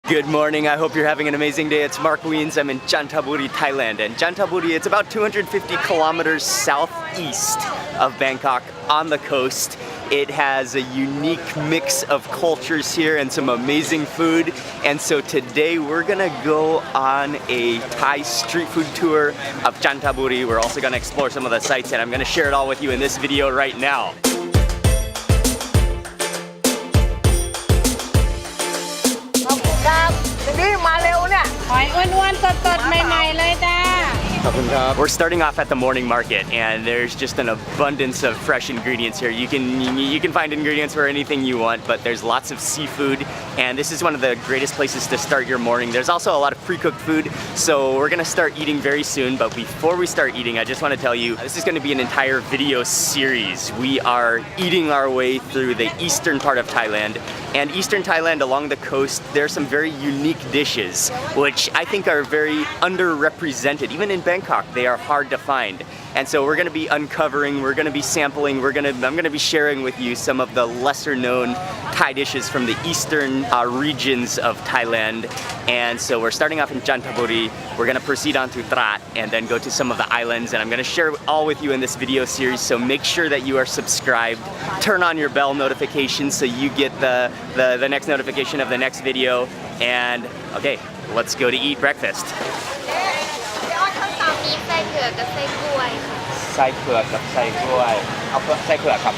Good morning, I hope you're having an amazing day. It's Mark Weens, I'm in Chanthaburi, Thailand. And Chanthaburi, it's about 250 kilometers southeast of Bangkok on the coast. It has a unique mix of cultures here and some amazing food. And so today we're gonna go on a Thai street food tour of Chanthaburi. We're also gonna explore some of the sites and I'm gonna share it all with you in this video right now. ขอบคุณครับ We're starting off at the morning market and there's just an abundance of fresh ingredients here. You can find ingredients for anything you want, but there's lots of seafood and this is one of the greatest places to start your morning. There's also a lot of pre-cooked food, so we're gonna start eating very soon, but before we start eating, I just want to tell you this is going to be an entire video series. We are eating our way through the eastern part of Thailand. And eastern Thailand along the coast, there are some very unique dishes, which I think are very underrepresented. Even in Bangkok, they are hard to find. And so we're gonna be uncovering, we're gonna be sampling, I'm gonna be sharing with you some of the lesser known Thai dishes from the eastern regions of Thailand. And so we're starting off in Chanthaburi, we're gonna proceed on to Trat and then go to some of the islands, and I'm gonna share it all with you in this video series, so make sure that you are subscribed. Turn on your bell notifications so you get the next notification of the next video. And okay, let's go to eat breakfast. มีไส้เผือกกับไส้กล้วยไส้เผือกกับไส้กล้วยเอาไส้เผือกครับ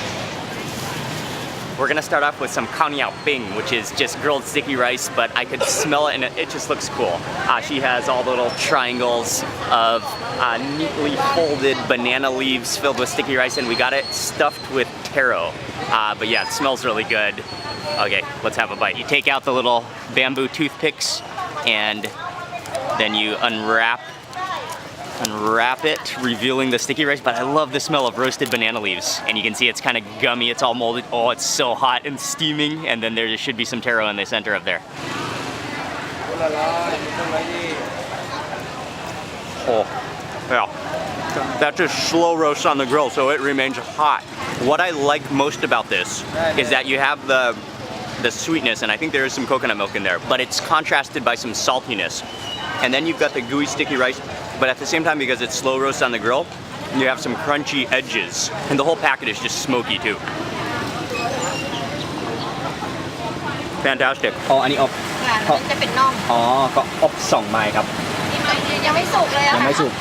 We're gonna start off with some khao niao ping, which is just grilled sticky rice, but I could smell it and it just looks cool. She has all the little triangles of neatly folded banana leaves filled with sticky rice, and we got it stuffed with taro. But yeah, it smells really good. Okay, let's have a bite. You take out the little bamboo toothpicks and then you unwrap it, revealing the sticky rice, but I love the smell of roasted banana leaves. And you can see it's kind of gummy, it's all molded. Oh, it's so hot and steaming, and then there should be some taro in the center of there. Oh, yeah. That's just slow roast on the grill, so it remains hot. What I like most about this is that you have the sweetness, and I think there is some coconut milk in there, but it's contrasted by some saltiness. And then you've got the gooey sticky rice, but at the same time, because it's slow roast on the grill, you have some crunchy edges. And the whole packet is just smoky too. Fantastic. อ๋อ อันนี้อบจะเป็นน่อง อ๋อ ก็อบ2 ไม้ครับ ยังไม่สุกเลยอะยังไม่สุก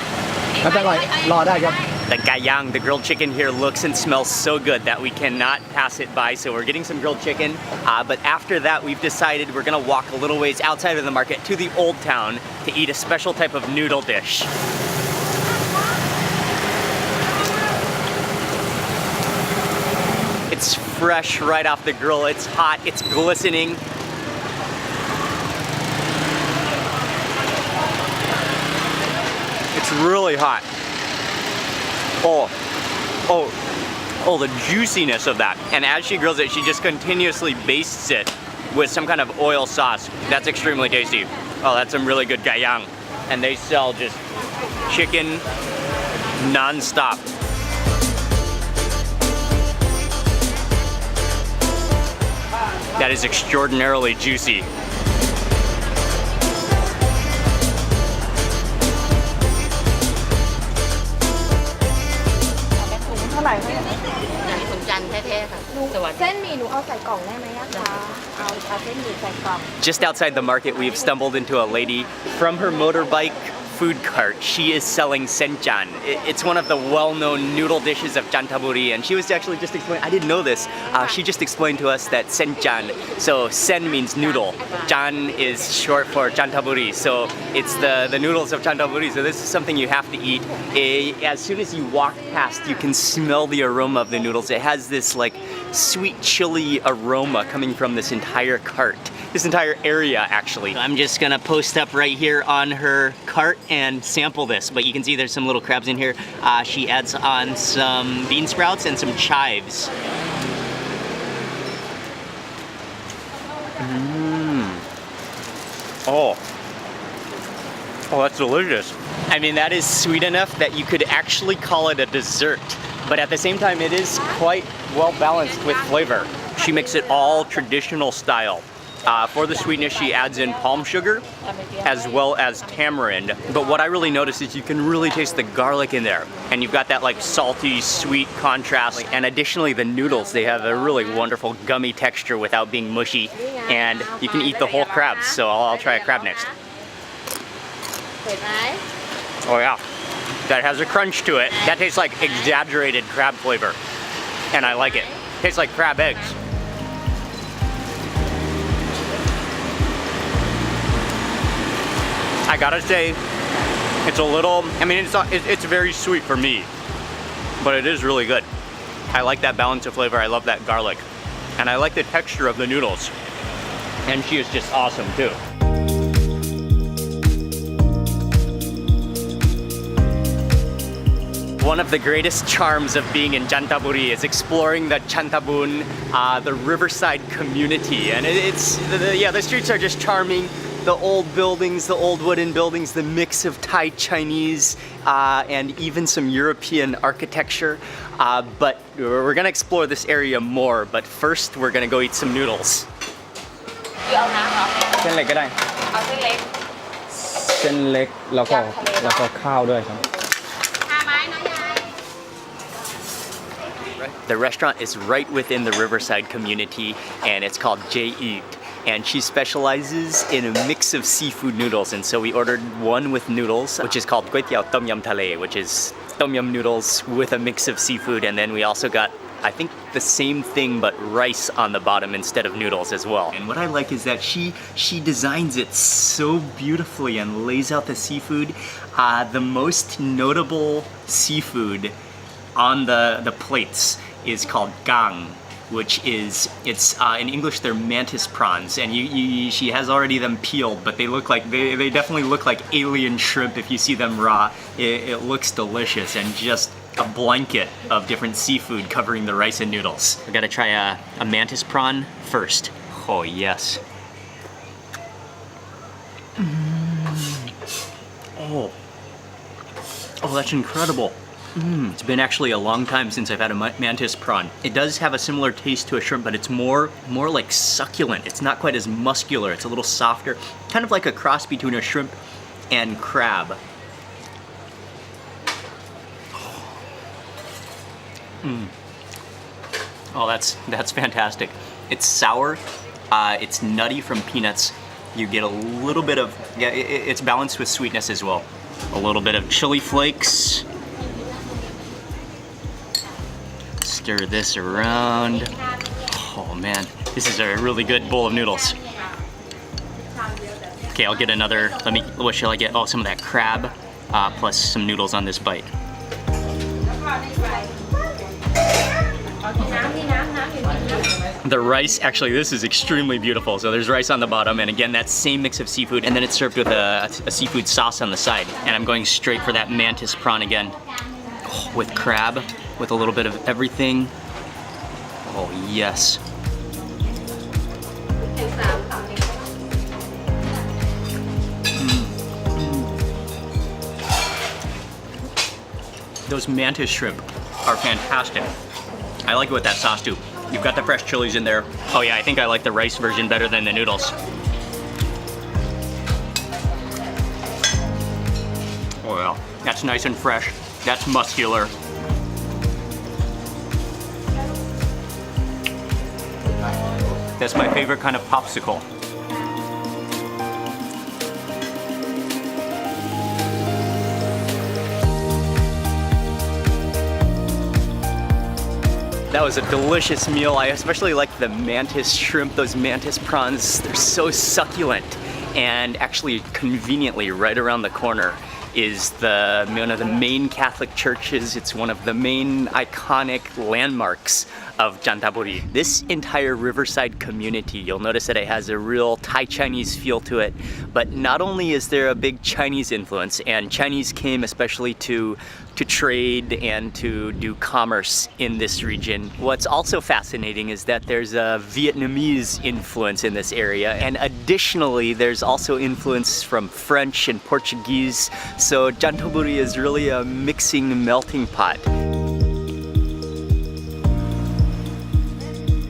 ไม่เป็นไรรอได้ครับ The gayang, the grilled chicken here looks and smells so good that we cannot pass it by, so we're getting some grilled chicken. But after that, we've decided we're gonna walk a little ways outside of the market to the old town to eat a special type of noodle dish. It's fresh right off the grill, it's hot, it's glistening. It's really hot. Oh, the juiciness of that. And as she grills it, she just continuously bastes it with some kind of oil sauce. That's extremely tasty. Oh, that's some really good gayang. And they sell just chicken non-stop. That is extraordinarily juicy. Just outside the market, we've stumbled into a lady from her motorbike food cart. She is selling senchan. It's one of the well-known noodle dishes of Chanthaburi, and she was actually just explaining, I didn't know this, she just explained to us that senchan, so sen means noodle, chan is short for Chanthaburi, so it's the noodles of Chanthaburi, so this is something you have to eat. As soon as you walk past, you can smell the aroma of the noodles. It has this like sweet chili aroma coming from this entire cart. This entire area, actually. I'm just gonna post up right here on her cart and sample this, but you can see there's some little crabs in here. She adds on some bean sprouts and some chives. Oh, that's delicious. I mean, that is sweet enough that you could actually call it a dessert, but at the same time, it is quite well balanced with flavor. She makes it all traditional style. For the sweetness, she adds in palm sugar as well as tamarind. But what I really notice is you can really taste the garlic in there. And you've got that like salty, sweet contrast. And additionally, the noodles, they have a really wonderful gummy texture without being mushy. And you can eat the whole crab. So I'll try a crab next. Oh yeah, that has a crunch to it. That tastes like exaggerated crab flavor. And I like it. Tastes like crab eggs. I gotta say, it's a little, I mean, it's very sweet for me, but it is really good. I like that balance of flavor. I love that garlic. And I like the texture of the noodles. And she is just awesome too. One of the greatest charms of being in Chanthaburi is exploring the Chanthabun, the riverside community. And the streets are just charming. The old buildings, the old wooden buildings, the mix of Thai, Chinese, and even some European architecture. But we're gonna explore this area more, but first we're gonna go eat some noodles. เส้นเล็กก็ได้เส้นเล็กแล้วก็ข้าวด้วยครับ The restaurant is right within the riverside community, and it's called J-Eat. And she specializes in a mix of seafood noodles, and so we ordered one with noodles, which is called Kway Teow Tom Yum Thale, which is tom yum noodles with a mix of seafood. And then we also got, I think, the same thing but rice on the bottom instead of noodles as well. And what I like is that she designs it so beautifully and lays out the seafood. The most notable seafood on the plates is called gang, which is, in English they're mantis prawns, and she has already them peeled, but they look like, they definitely look like alien shrimp if you see them raw. It looks delicious, and just a blanket of different seafood covering the rice and noodles. We gotta try a mantis prawn first. Oh yes. Oh, that's incredible. It's been actually a long time since I've had a mantis prawn. It does have a similar taste to a shrimp, but it's more like succulent. It's not quite as muscular. It's a little softer, kind of like a cross between a shrimp and crab. Oh, that's fantastic. It's sour. It's nutty from peanuts. You get a little bit of, yeah, it's balanced with sweetness as well. A little bit of chili flakes. Stir this around. Oh man, this is a really good bowl of noodles. Okay, I'll get another, what shall I get? Oh, some of that crab, plus some noodles on this bite. The rice, actually this is extremely beautiful. So there's rice on the bottom, and again, that same mix of seafood, and then it's served with a seafood sauce on the side. And I'm going straight for that mantis prawn again. Oh, with crab, with a little bit of everything. Oh yes. Those mantis shrimp are fantastic. I like it with that sauce too. You've got the fresh chilies in there. Oh yeah, I think I like the rice version better than the noodles. Oh yeah, that's nice and fresh. That's muscular. That's my favorite kind of popsicle. That was a delicious meal. I especially like the mantis shrimp, those mantis prawns. They're so succulent. And actually, conveniently, right around the corner is one of the main Catholic churches. It's one of the main iconic landmarks of Chanthaburi. This entire riverside community, you'll notice that it has a real Thai-Chinese feel to it, but not only is there a big Chinese influence, and Chinese came especially to trade and to do commerce in this region. What's also fascinating is that there's a Vietnamese influence in this area, and additionally there's also influence from French and Portuguese, so Chanthaburi is really a mixing melting pot.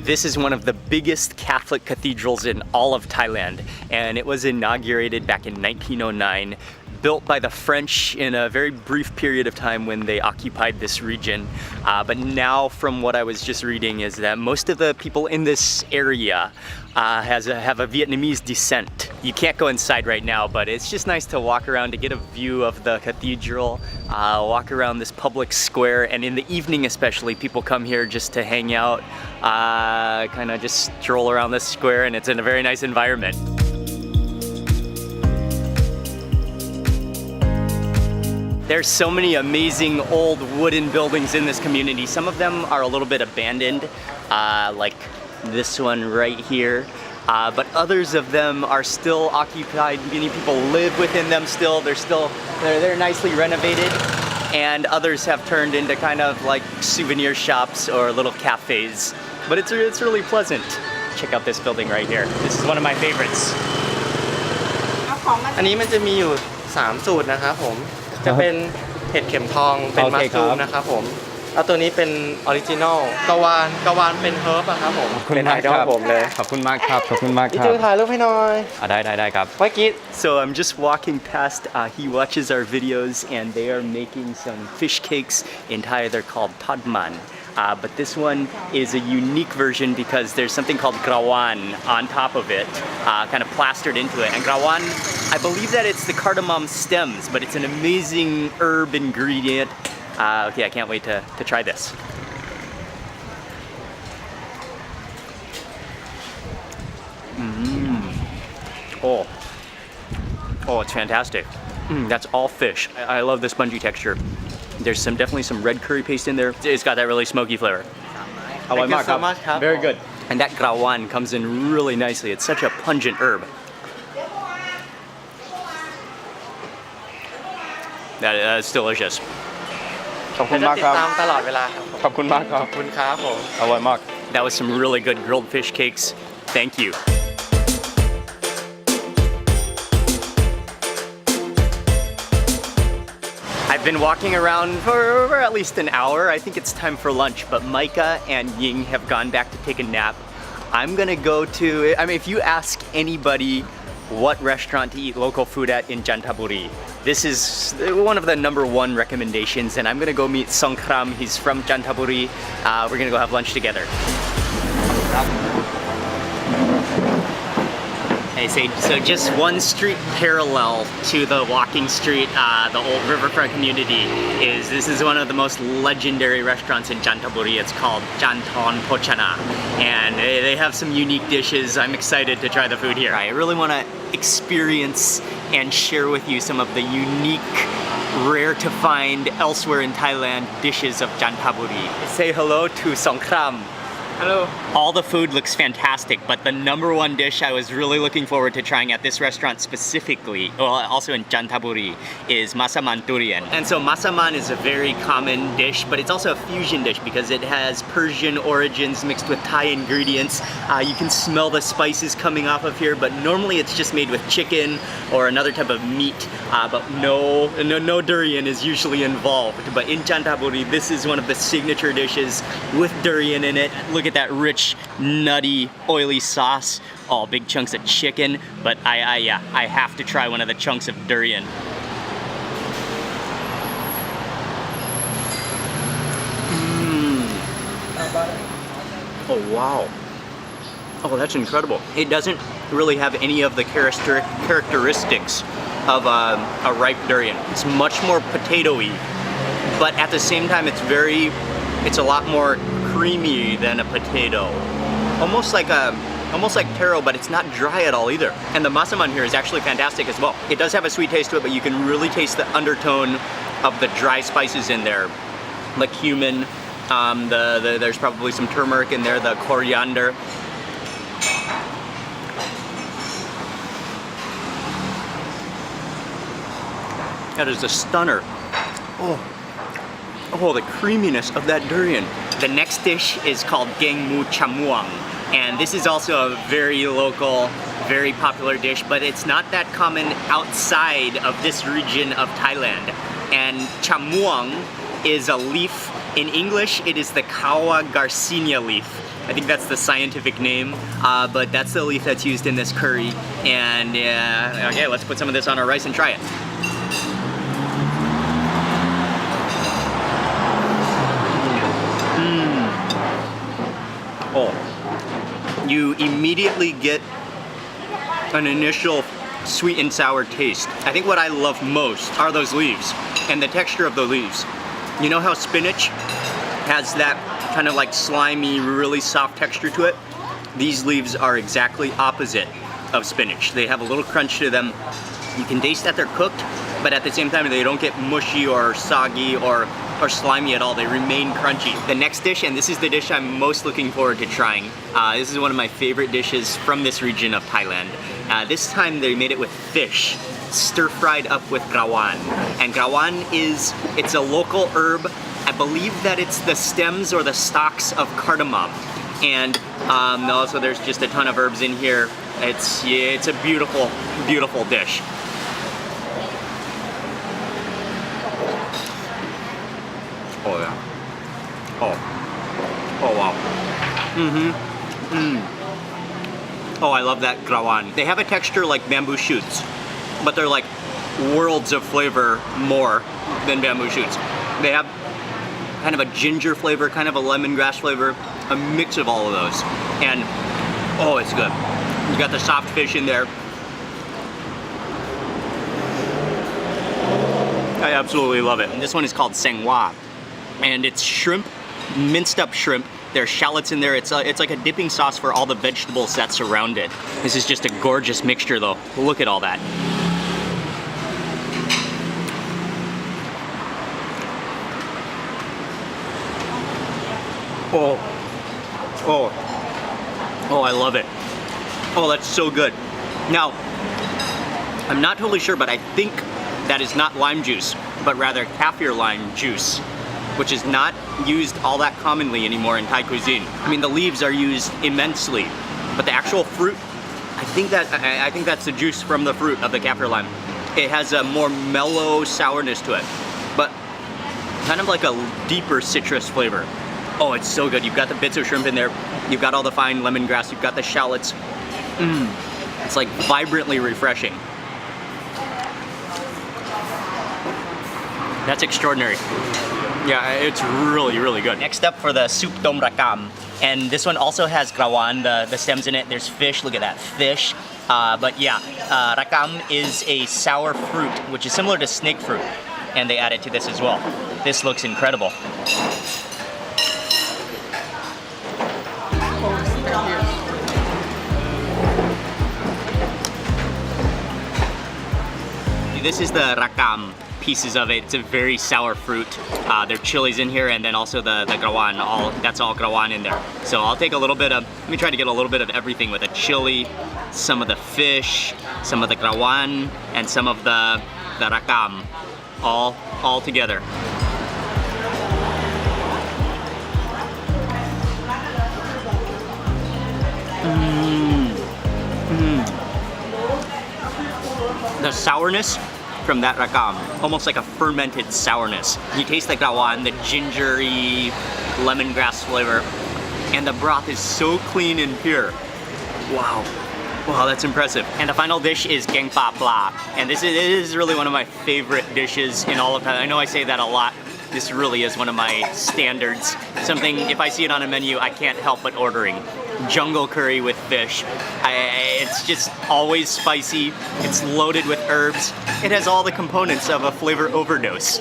This is one of the biggest Catholic cathedrals in all of Thailand, and it was inaugurated back in 1909, built by the French in a very brief period of time when they occupied this region. But now, from what I was just reading, is that most of the people in this area have a Vietnamese descent. You can't go inside right now, but it's just nice to walk around to get a view of the cathedral, walk around this public square, and in the evening especially, people come here just to hang out, kind of just stroll around this square, and it's in a very nice environment. There's so many amazing old wooden buildings in this community. Some of them are a little bit abandoned, like this one right here. But others of them are still occupied. Many people live within them still. They're nicely renovated. And others have turned into kind of like souvenir shops or little cafes. But it's really pleasant. Check out this building right here. This is one of my favorites. อันนี้มันจะมีอยู่3สูตรนะครับผมจะเป็นเห็ดเข็มทองเป็นมัสรูมนะครับผมแล้วตัวนี้เป็นออริจินอลกะวานเป็นเฮิร์บอะครับผมเป็นไอดอลผมเลยขอบคุณมากครับขอบคุณมากครับถ่ายรูปให้หน่อยได้ครับเมื่อกี้ So I'm just walking past, he watches our videos and they are making some fish cakes. In Thai they're called todman. But this one is a unique version because there's something called grawan on top of it, kind of plastered into it. And grawan, I believe that it's the cardamom stems, but it's an amazing herb ingredient. Okay, I can't wait to try this. Oh, it's fantastic. That's all fish. I love the spongy texture. There's definitely some red curry paste in there. It's got that really smoky flavor. Thank you so much. Very good. And that grawan comes in really nicely. It's such a pungent herb. That's delicious. ขอบคุณมากครับติดตามตลอดเวลาครับขอบคุณมากครับขอบคุณครับผมอร่อยมาก That was some really good grilled fish cakes. Thank you. I've been walking around for at least an hour. I think it's time for lunch, but Micah and Ying have gone back to take a nap. I'm gonna go to, if you ask anybody what restaurant to eat local food at in Chanthaburi, this is one of the #1 recommendations, and I'm gonna go meet Songkram. He's from Chanthaburi. We're gonna go have lunch together. So just one street parallel to the walking street, the old riverfront community, this is one of the most legendary restaurants in Chanthaburi. It's called Chanthon Pochana, and they have some unique dishes. I'm excited to try the food here. I really want to experience and share with you some of the unique, rare to find elsewhere in Thailand dishes of Chanthaburi. Say hello to Songkram. Hello. All the food looks fantastic, but the #1 dish I was really looking forward to trying at this restaurant specifically, also in Chanthaburi, is masaman durian. And so masaman is a very common dish, but it's also a fusion dish because it has Persian origins mixed with Thai ingredients. You can smell the spices coming off of here, but normally it's just made with chicken or another type of meat, but no durian is usually involved. But in Chanthaburi, this is one of the signature dishes with durian in it. Look at that rich, nutty, oily sauce. All big chunks of chicken, but I have to try one of the chunks of durian. Oh wow. Oh, that's incredible. It doesn't really have any of the characteristics of a ripe durian. It's much more potato-y, but at the same time it's a lot more creamy than a potato. Almost like taro, but it's not dry at all either. And the masaman here is actually fantastic as well. It does have a sweet taste to it, but you can really taste the undertone of the dry spices in there. The cumin, there's probably some turmeric in there, the coriander. That is a stunner. Oh, the creaminess of that durian. The next dish is called geng mu chamuang, and this is also a very local, very popular dish, but it's not that common outside of this region of Thailand. And chamuang is a leaf. In English, it is the Kawa garcinia leaf. I think that's the scientific name, but that's the leaf that's used in this curry. And okay, let's put some of this on our rice and try it. Oh, you immediately get an initial sweet and sour taste. I think what I love most are those leaves and the texture of the leaves. You know how spinach has that kind of like slimy, really soft texture to it? These leaves are exactly opposite of spinach. They have a little crunch to them. You can taste that they're cooked, but at the same time they don't get mushy or soggy or slimy at all. They remain crunchy. The next dish, and this is the dish I'm most looking forward to trying. This is one of my favorite dishes from this region of Thailand. This time they made it with fish, stir-fried up with grawan. And grawan it's a local herb. I believe that it's the stems or the stalks of cardamom. And also there's just a ton of herbs in here. It's a beautiful, beautiful dish. Oh yeah. Oh wow. Oh, I love that grawan. They have a texture like bamboo shoots, but they're like worlds of flavor more than bamboo shoots. They have kind of a ginger flavor, kind of a lemongrass flavor, a mix of all of those. And oh, it's good. You got the soft fish in there. I absolutely love it. And this one is called sengwa. And it's shrimp, minced up shrimp. There's shallots in there. It's like a dipping sauce for all the vegetables that surround it. This is just a gorgeous mixture though. Look at all that. Oh, I love it. Oh, that's so good. Now, I'm not totally sure, but I think that is not lime juice, but rather kaffir lime juice, which is not used all that commonly anymore in Thai cuisine. I mean, the leaves are used immensely, but the actual fruit, I think that's the juice from the fruit of the kaffir lime. It has a more mellow sourness to it, but kind of like a deeper citrus flavor. Oh, it's so good. You've got the bits of shrimp in there. You've got all the fine lemongrass. You've got the shallots. It's like vibrantly refreshing. That's extraordinary. Yeah, it's really, really good. Next up for the soup tom rakam. And this one also has grawan, the stems in it. There's fish, look at that, fish. But yeah, rakam is a sour fruit, which is similar to snake fruit. And they add it to this as well. This looks incredible. This is the rakam pieces of it. It's a very sour fruit. There are chilies in here, and then also the grawan. That's all grawan in there. So I'll take a little bit of, let me try to get a little bit of everything with a chili, some of the fish, some of the grawan, and some of the rakam, all together. The sourness from that rakam, almost like a fermented sourness. You taste the grawan, the gingery lemongrass flavor, and the broth is so clean and pure. Wow. Wow, that's impressive. And the final dish is geng pa pla. And this is really one of my favorite dishes in all of Thailand. I know I say that a lot. This really is one of my standards. Something, if I see it on a menu, I can't help but ordering. Jungle curry with fish. It's just always spicy. It's loaded with herbs. It has all the components of a flavor overdose.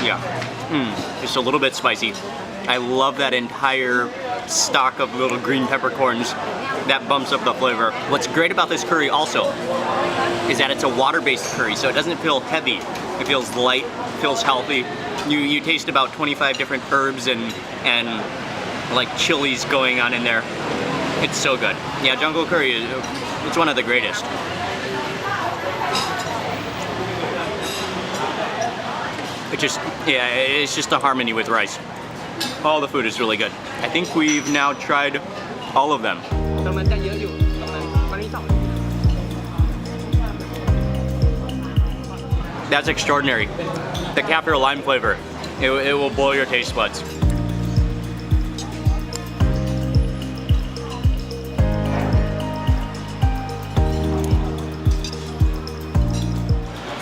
Yeah, just a little bit spicy. I love that entire stock of little green peppercorns. That bumps up the flavor. What's great about this curry also is that it's a water-based curry, so it doesn't feel heavy. It feels light, feels healthy. You taste about 25 different herbs and like chilies going on in there. It's so good. Yeah, jungle curry, it's one of the greatest. It's just a harmony with rice. All the food is really good. I think we've now tried all of them. That's extraordinary. The kaffir lime flavor. It will blow your taste buds.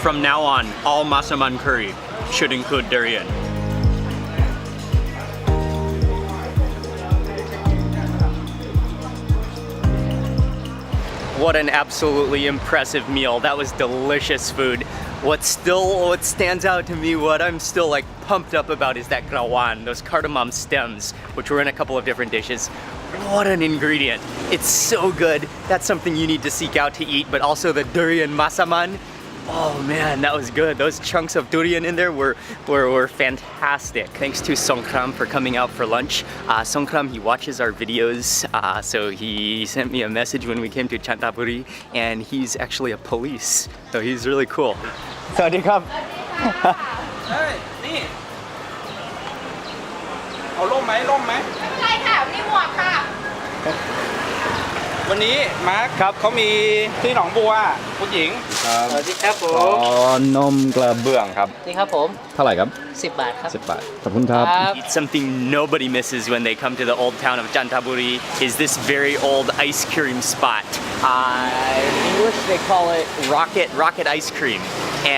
From now on, all masaman curry should include durian. What an absolutely impressive meal. That was delicious food. What stands out to me, what I'm still like pumped up about is that grawan, those cardamom stems, which were in a couple of different dishes. What an ingredient. It's so good. That's something you need to seek out to eat, but also the durian masaman. Oh man, that was good. Those chunks of durian in there were fantastic. Thanks to Songkram for coming out for lunch. Songkram, he watches our videos, so he sent me a message when we came to Chanthaburi, and he's actually a police, so he's really cool. สวัสดีครับ นี่เอาร่มไหมร่มไหมไม่เป็นไรค่ะนี่หมวกค่ะวันนี้มาร์คครับเขามีที่หนองบัวผู้หญิงสวัสดีครับผม อ๋อนมกระเบื้องครับ นี่ครับผม เท่าไหร่ครับ 10 บาทครับ 10 บาท ขอบคุณครับ It's something nobody misses when they come to the old town of Chanthaburi is this very old ice cream spot. In English they call it rocket ice cream.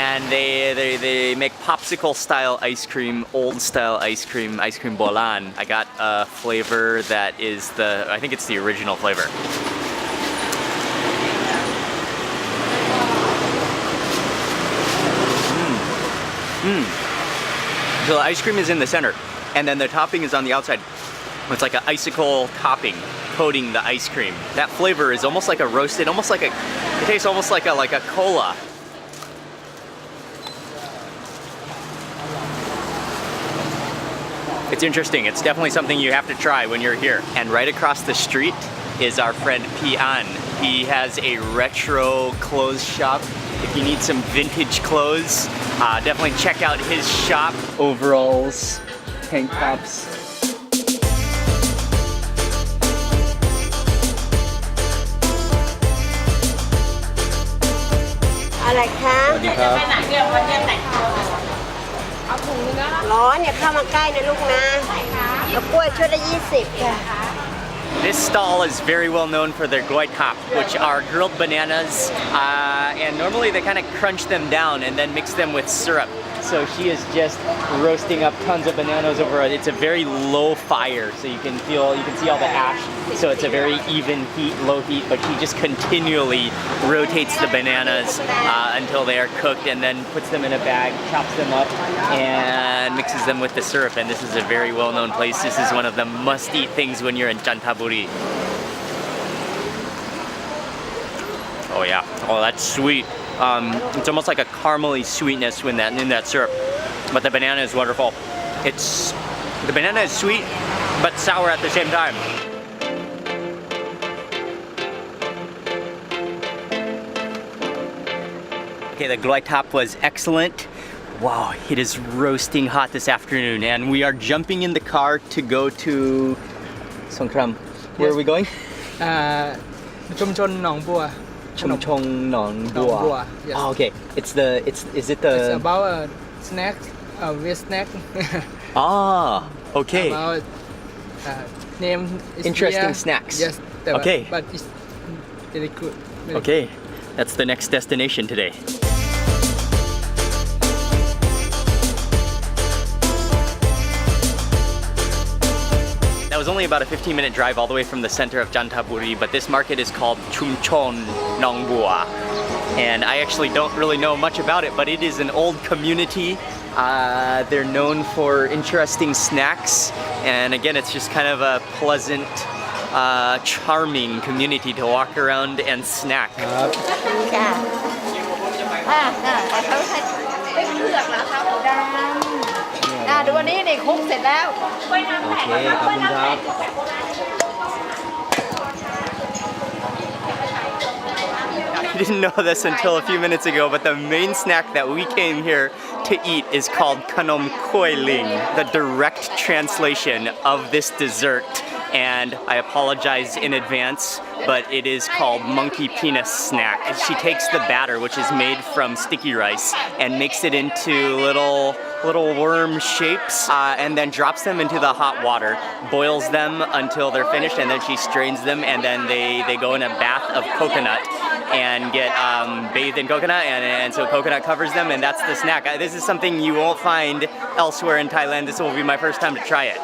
And they make popsicle style ice cream, old style ice cream bolan. I got a flavor that is I think it's the original flavor. So the ice cream is in the center, and then the topping is on the outside. It's like an icicle topping coating the ice cream. That flavor is almost like a roasted, it tastes almost like a cola. It's interesting. It's definitely something you have to try when you're here. And right across the street is our friend Pian. He has a retro clothes shop. If you need some vintage clothes, definitely check out his shop. Overalls, tank tops. อะไรคะ สวัสดีครับ ไปไหนเนี่ยวันนี้แต่งตัวเอาถุงนึงนะร้อนเนี่ยเข้ามาใกล้นะลูกนะเอากล้วยชุดละ20ค่ะ This stall is very well known for their goy kap, which are grilled bananas, and normally they kind of crunch them down and then mix them with syrup. So she is just roasting up tons of bananas over it. It's a very low fire, so you can see all the ash. So it's a very even heat, low heat, but she just continually rotates the bananas until they are cooked, and then puts them in a bag, chops them up, and mixes them with the syrup. And this is a very well-known place. This is one of the must-eat things when you're in Chanthaburi. Oh yeah, oh that's sweet. It's almost like a caramely sweetness in that syrup, but the banana is wonderful. The banana is sweet, but sour at the same time. Okay, the gloy top was excellent. Wow, it is roasting hot this afternoon, and we are jumping in the car to go to Songkram. Where are we going? ชุมชนหนองบัว Chomchong Nong Bua. Bua, yes. Oh, okay. Is it the? It's about a snack, a snack. Okay. About name is Interesting here. snacks. Yes. Okay. But it's very good. Very Okay, that's the next destination today. That was only about a 15-minute drive all the way from the center of Chanthaburi, but this market is called Chumchon Nongbua. And I actually don't really know much about it, but it is an old community. They're known for interesting snacks. And again, it's just kind of a pleasant, charming community to walk around and snack. ค่ะเขาให้ไม่เลือกแล้วครับดำดูวันนี้นี่คลุกเสร็จแล้วกล้วยน้ำแตกแล้วกล้วยน้ำแตก I didn't know this until a few minutes ago, but the main snack that we came here to eat is called kanom koi ling. The direct translation of this dessert and I apologize in advance, but it is called monkey penis snack. She takes the batter, which is made from sticky rice, and makes it into little worm shapes, and then drops them into the hot water, boils them until they're finished, and then she strains them, and then they go in a bath of coconut and get bathed in coconut, and so coconut covers them, and that's the snack. This is something you won't find elsewhere in Thailand. This will be my first time to try it.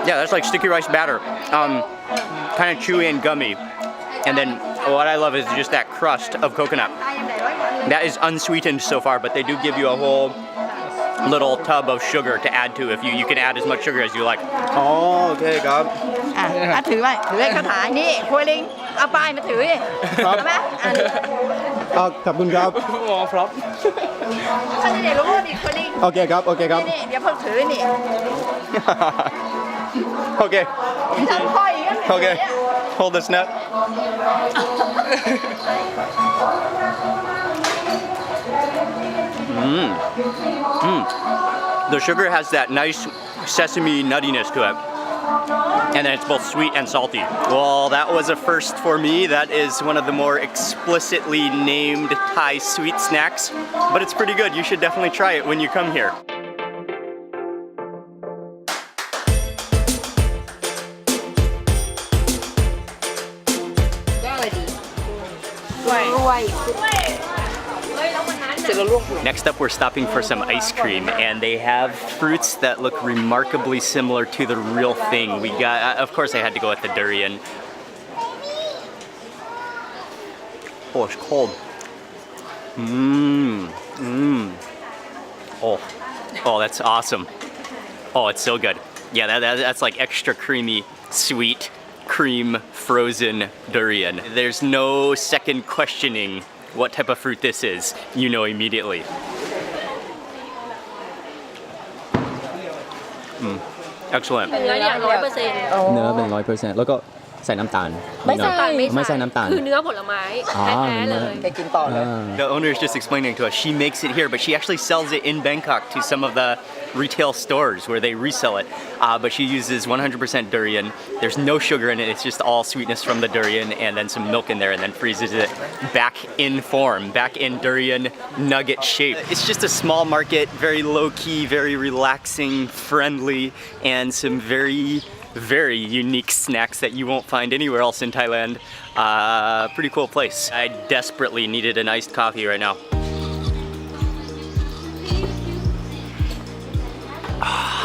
Yeah, that's like sticky rice batter, kind of chewy and gummy. And then what I love is just that crust of coconut. That is unsweetened so far, but they do give you a whole little tub of sugar to add to. If you can add as much sugar as you like. อ๋อโอเคครับ ถือไว้เขาถ่ายนี่ครัวลิงเอาป้ายมาถือดิ ครับ ใช่ไหมอัน ขอบคุณครับ หมอพร้อม เขาจะได้รู้ดิครัวลิง โอเคครับโอเคครับ นี่เดี๋ยวเพิ่งถือนี่ โอเค ทำค่อยอย่างนี้ โอเค hold the snap The sugar has that nice sesame nuttiness to it. And then it's both sweet and salty. Well, that was a first for me. That is one of the more explicitly named Thai sweet snacks, but it's pretty good. You should definitely try it when you come here. Next up, we're stopping for some ice cream, and they have fruits that look remarkably similar to the real thing. We got, of course, I had to go with the durian. Oh, it's cold. Oh, that's awesome. Oh, it's so good. Yeah, that's like extra creamy, sweet, cream, frozen durian. There's no second questioning what type of fruit this is. You know immediately. Excellent. เนื้อเป็น 100% แล้วก็ใส่น้ำตาล ไม่ใส่ ไม่ใส่น้ำตาล คือเนื้อผลไม้แท้ๆเลย ไปกินต่อเลย The owner is just explaining to us, she makes it here, but she actually sells it in Bangkok to some of the retail stores where they resell it. But she uses 100% durian. There's no sugar in it, it's just all sweetness from the durian and then some milk in there, and then freezes it back in form, back in durian nugget shape. It's just a small market, very low-key, very relaxing, friendly, and some very unique snacks that you won't find anywhere else in Thailand. Pretty cool place. I desperately needed an iced coffee right now.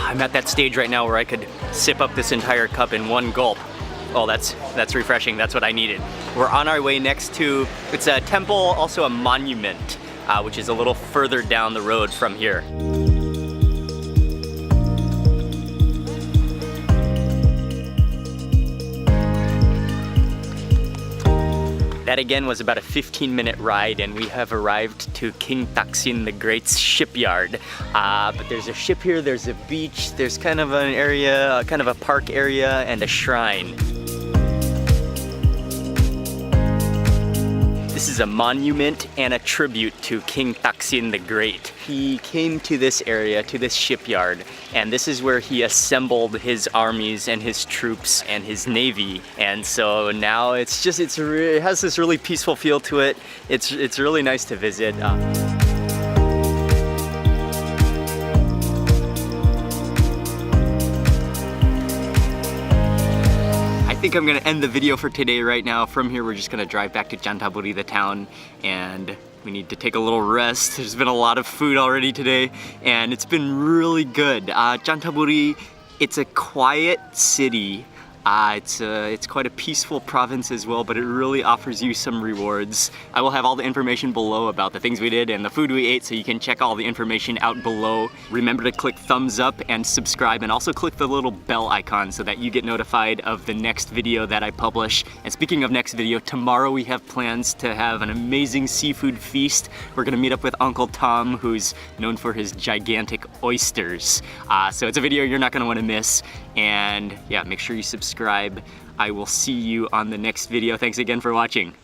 I'm at that stage right now where I could sip up this entire cup in one gulp. Oh, that's refreshing. That's what I needed. We're on our way next to, it's a temple, also a monument, which is a little further down the road from here. That again was about a 15-minute ride, and we have arrived to King Taksin the Great's shipyard. But there's a ship here, there's a beach, there's kind of an area, kind of a park area, and a shrine. This is a monument and a tribute to King Taksin the Great. He came to this area, to this shipyard, and this is where he assembled his armies and his troops and his navy. And so now it has this really peaceful feel to it. It's really nice to visit. I think I'm gonna end the video for today right now. From here, we're just gonna drive back to Chanthaburi, the town, and we need to take a little rest. There's been a lot of food already today, and it's been really good. Chanthaburi, it's a quiet city. It's quite a peaceful province as well, but it really offers you some rewards. I will have all the information below about the things we did and the food we ate, so you can check all the information out below. Remember to click thumbs up and subscribe, and also click the little bell icon so that you get notified of the next video that I publish. And speaking of next video, tomorrow we have plans to have an amazing seafood feast. We're gonna meet up with Uncle Tom, who's known for his gigantic oysters. So it's a video you're not gonna wanna miss. And yeah, make sure you subscribe. I will see you on the next video. Thanks again for watching.